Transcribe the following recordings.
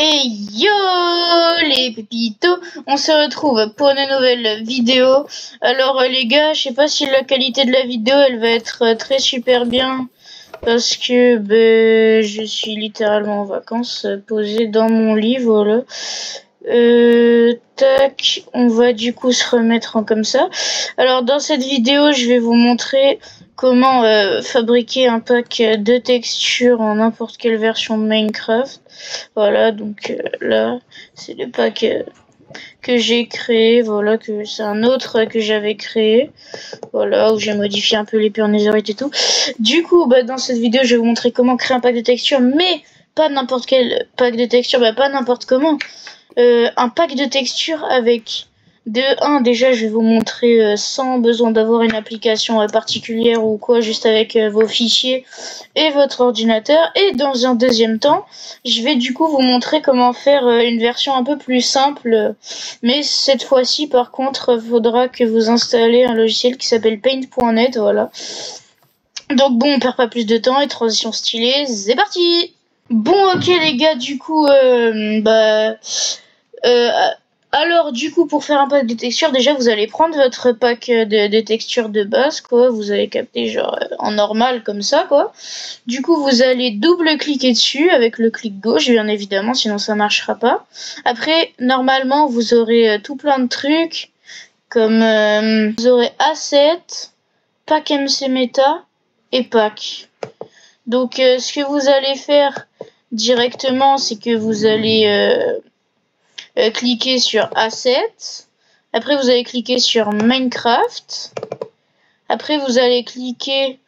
Et yo les pépitos, on se retrouve pour une nouvelle vidéo. Alors les gars, je sais pas si la qualité de la vidéo elle va être très super bien parce que je suis littéralement en vacances, posé dans mon lit, voilà. Tac, on va du coup se remettre en comme ça. Alors dans cette vidéo, je vais vous montrer comment fabriquer un pack de textures en n'importe quelle version de Minecraft. Voilà, donc là, c'est le pack que j'ai créé. Voilà, que c'est un autre que j'avais créé. Voilà, où j'ai modifié un peu les netherite et tout. Du coup, dans cette vidéo, je vais vous montrer comment créer un pack de textures, mais pas n'importe quel pack de textures, pas n'importe comment. Un pack de textures avec déjà je vais vous montrer sans besoin d'avoir une application particulière ou quoi, juste avec vos fichiers et votre ordinateur. Et dans un deuxième temps, je vais du coup vous montrer comment faire une version un peu plus simple, mais cette fois-ci par contre faudra que vous installez un logiciel qui s'appelle paint.net. Voilà, donc bon, on perd pas plus de temps et transition stylée, c'est parti. Bon, ok les gars, du coup alors du coup, pour faire un pack de textures, déjà vous allez prendre votre pack de textures de base, quoi. Vous allez capter genre en normal comme ça, quoi. Du coup, vous allez double-cliquer dessus avec le clic gauche, bien évidemment, sinon ça marchera pas. Après, normalement, vous aurez tout plein de trucs, comme vous aurez Asset, Pack MC Meta et Pack. Donc, ce que vous allez faire directement, c'est que vous allez cliquer sur Assets. Après, vous allez cliquer sur Minecraft. Après, vous allez cliquer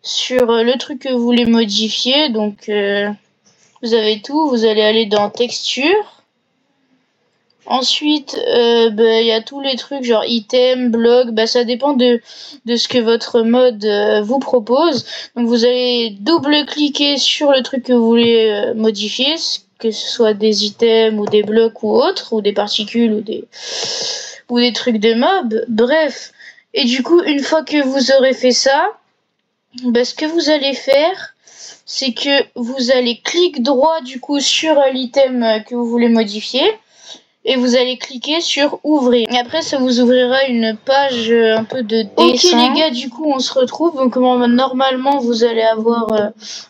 sur le truc que vous voulez modifier. Donc, vous avez tout. Vous allez aller dans Texture. Ensuite, y a tous les trucs genre item, blog. Ça dépend de ce que votre mode vous propose. Donc, vous allez double-cliquer sur le truc que vous voulez modifier, que ce soit des items ou des blocs ou autres, ou des particules ou des trucs de mob, bref. Et du coup, une fois que vous aurez fait ça, ce que vous allez faire, c'est que vous allez cliquer droit du coup sur l'item que vous voulez modifier et vous allez cliquer sur ouvrir. Et après, ça vous ouvrira une page un peu de dessin. Ok les gars, du coup, on se retrouve. Donc normalement, vous allez avoir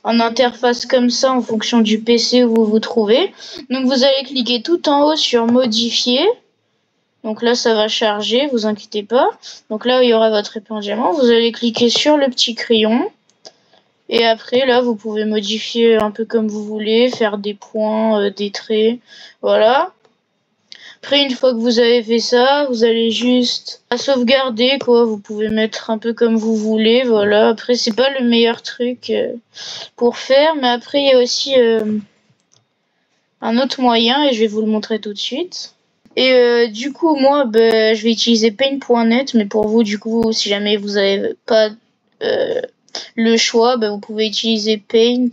une interface comme ça en fonction du PC où vous vous trouvez. Donc vous allez cliquer tout en haut sur modifier. Donc là, ça va charger, vous inquiétez pas. Donc là, il y aura votre épée en diamant. Vous allez cliquer sur le petit crayon. Et après, là, vous pouvez modifier un peu comme vous voulez, faire des points, des traits. Voilà. Après, une fois que vous avez fait ça, vous allez juste à sauvegarder, quoi. Vous pouvez mettre un peu comme vous voulez, voilà. Après, c'est pas le meilleur truc pour faire, mais après, il y a aussi un autre moyen, et je vais vous le montrer tout de suite. Et du coup, moi, je vais utiliser paint.net, mais pour vous, du coup, si jamais vous n'avez pas le choix, vous pouvez utiliser Paint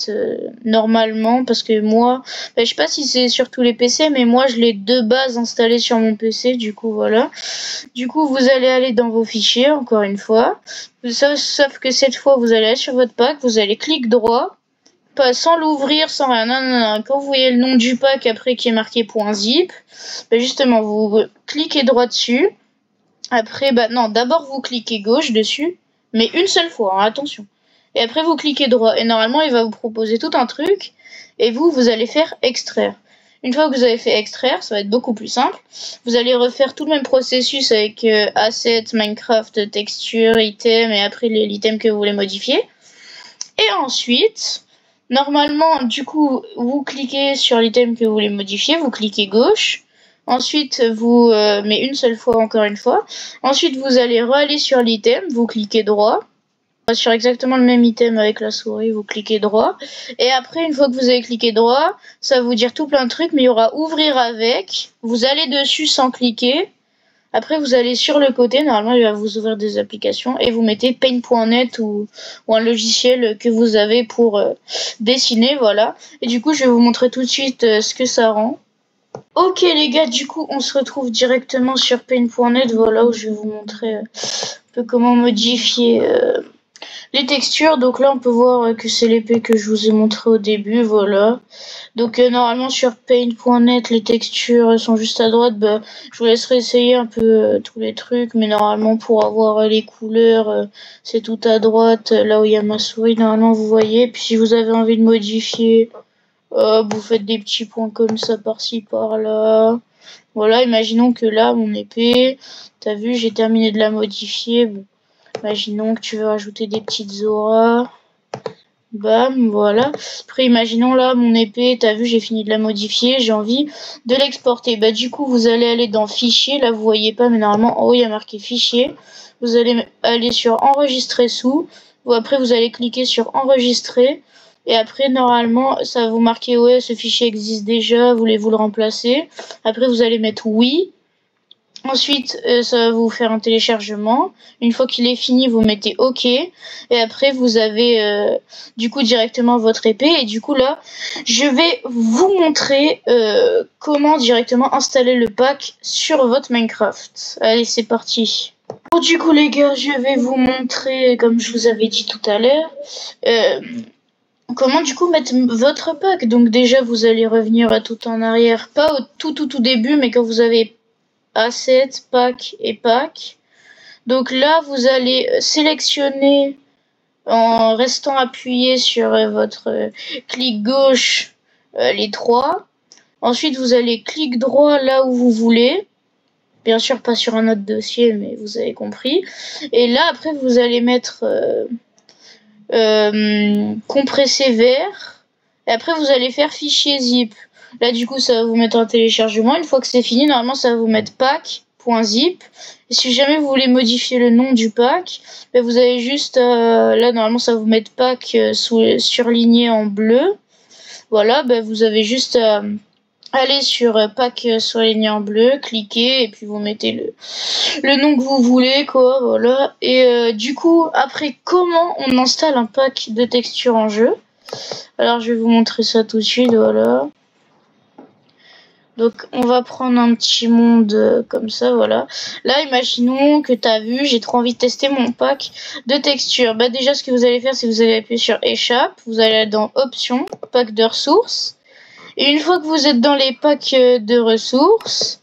normalement, parce que moi, je sais pas si c'est sur tous les PC, mais moi je l'ai de base installé sur mon PC, du coup voilà. Du coup, vous allez aller dans vos fichiers, encore une fois, sauf que cette fois vous allez aller sur votre pack, vous allez clic droit, pas sans l'ouvrir, sans rien, non. Quand vous voyez le nom du pack après qui est marqué .zip, justement vous cliquez droit dessus. Après, non, d'abord vous cliquez gauche dessus, mais une seule fois, hein, attention. Et après vous cliquez droit, et normalement il va vous proposer tout un truc, et vous allez faire extraire. Une fois que vous avez fait extraire, ça va être beaucoup plus simple. Vous allez refaire tout le même processus avec Asset, Minecraft, Texture, Item, et après l'item que vous voulez modifier. Et ensuite, normalement, du coup, vous cliquez sur l'item que vous voulez modifier, vous cliquez gauche. Ensuite, vous, mais une seule fois, encore une fois. Ensuite, vous allez aller sur l'item, vous cliquez droit. Sur exactement le même item avec la souris, vous cliquez droit. Et après, une fois que vous avez cliqué droit, ça va vous dire tout plein de trucs, mais il y aura ouvrir avec. Vous allez dessus sans cliquer. Après, vous allez sur le côté, normalement, il va vous ouvrir des applications et vous mettez paint.net ou un logiciel que vous avez pour dessiner, voilà. Et du coup, je vais vous montrer tout de suite ce que ça rend. Ok les gars, du coup, on se retrouve directement sur paint.net, voilà, où je vais vous montrer un peu comment modifier les textures. Donc là, on peut voir que c'est l'épée que je vous ai montré au début, voilà. Donc normalement sur paint.net, les textures sont juste à droite. Bah, je vous laisserai essayer un peu tous les trucs, mais normalement pour avoir les couleurs, c'est tout à droite, là où il y a ma souris. Normalement, vous voyez. Puis si vous avez envie de modifier, vous faites des petits points comme ça par-ci, par-là. Voilà, imaginons que là, mon épée, t'as vu, j'ai terminé de la modifier. Bon, imaginons que tu veux rajouter des petites auras. Bam, voilà. Après, imaginons là, mon épée, t'as vu, j'ai fini de la modifier, j'ai envie de l'exporter. Bah, du coup, vous allez aller dans Fichier. Là, vous voyez pas, mais normalement, en haut, il y a marqué Fichier. Vous allez aller sur Enregistrer sous. Ou après, vous allez cliquer sur Enregistrer. Et après, normalement, ça va vous marquer, ouais, ce fichier existe déjà, voulez-vous le remplacer? Après, vous allez mettre oui. Ensuite, ça va vous faire un téléchargement. Une fois qu'il est fini, vous mettez OK. Et après, vous avez du coup directement votre épée. Et du coup, là, je vais vous montrer comment directement installer le pack sur votre Minecraft. Allez, c'est parti. Bon, du coup, les gars, je vais vous montrer, comme je vous avais dit tout à l'heure, comment du coup mettre votre pack. Donc déjà, vous allez revenir à tout en arrière. Pas au tout début, mais quand vous avez Assets, pack et pack. Donc là, vous allez sélectionner en restant appuyé sur votre clic gauche les trois. Ensuite, vous allez clic droit là où vous voulez. Bien sûr, pas sur un autre dossier, mais vous avez compris. Et là, après, vous allez mettre compressé vert. Et après, vous allez faire fichier zip. Là, du coup, ça va vous mettre un téléchargement. Une fois que c'est fini, normalement, ça va vous mettre pack.zip. Et si jamais vous voulez modifier le nom du pack, ben vous avez juste... là, normalement, ça va vous mettre pack surligné en bleu. Voilà, ben vous avez juste... aller sur pack surligné en bleu, cliquez, et puis vous mettez le nom que vous voulez, quoi, voilà. Et du coup, après, comment on installe un pack de texture en jeu? Alors, je vais vous montrer ça tout de suite, voilà. Donc, on va prendre un petit monde comme ça, voilà. Là, imaginons que tu as vu, j'ai trop envie de tester mon pack de texture. Bah, déjà, ce que vous allez faire, c'est que vous allez appuyer sur Échappe, vous allez aller dans Options, pack de ressources. Et une fois que vous êtes dans les packs de ressources,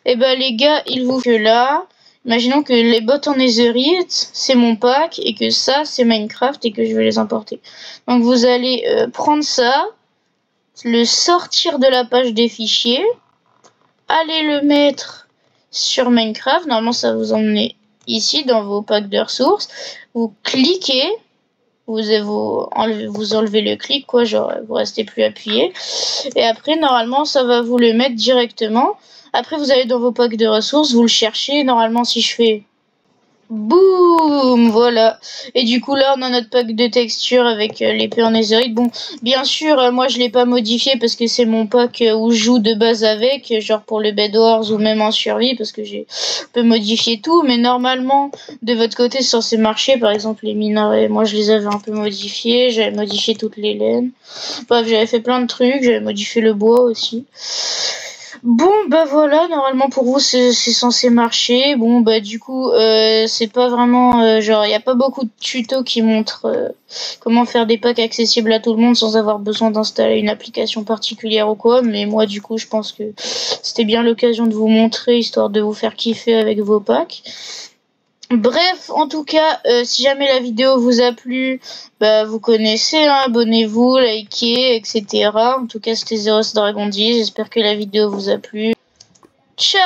et ben les gars, il vous que là, imaginons que les bots en Netherite, c'est mon pack, et que ça, c'est Minecraft, et que je vais les importer. Donc vous allez prendre ça, le sortir de la page des fichiers, aller le mettre sur Minecraft. Normalement, ça va vous emmener ici, dans vos packs de ressources. Vous cliquez. Vous enlevez le clic, quoi, genre vous restez plus appuyé. Et après, normalement, ça va vous le mettre directement. Après, vous allez dans vos packs de ressources, vous le cherchez. Normalement, si je fais boum, voilà. Et du coup, là, on a notre pack de texture avec l'épée en netherite. Bon, bien sûr, moi, je l'ai pas modifié parce que c'est mon pack où je joue de base avec, genre pour le Bed Wars ou même en survie, parce que j'ai peut modifier tout. Mais normalement, de votre côté, c'est censé marcher. Par exemple, les minerais, moi, je les avais un peu modifiés. J'avais modifié toutes les laines. Bref, j'avais fait plein de trucs. J'avais modifié le bois aussi. Bon, bah voilà, normalement pour vous c'est censé marcher. Bon, bah du coup, c'est pas vraiment... genre, il n'y a pas beaucoup de tutos qui montrent comment faire des packs accessibles à tout le monde sans avoir besoin d'installer une application particulière ou quoi. Mais moi, du coup, je pense que c'était bien l'occasion de vous montrer, histoire de vous faire kiffer avec vos packs. Bref, en tout cas, si jamais la vidéo vous a plu, bah vous connaissez, hein, abonnez-vous, likez, etc. En tout cas, c'était Zeros Dragon 10. J'espère que la vidéo vous a plu. Ciao!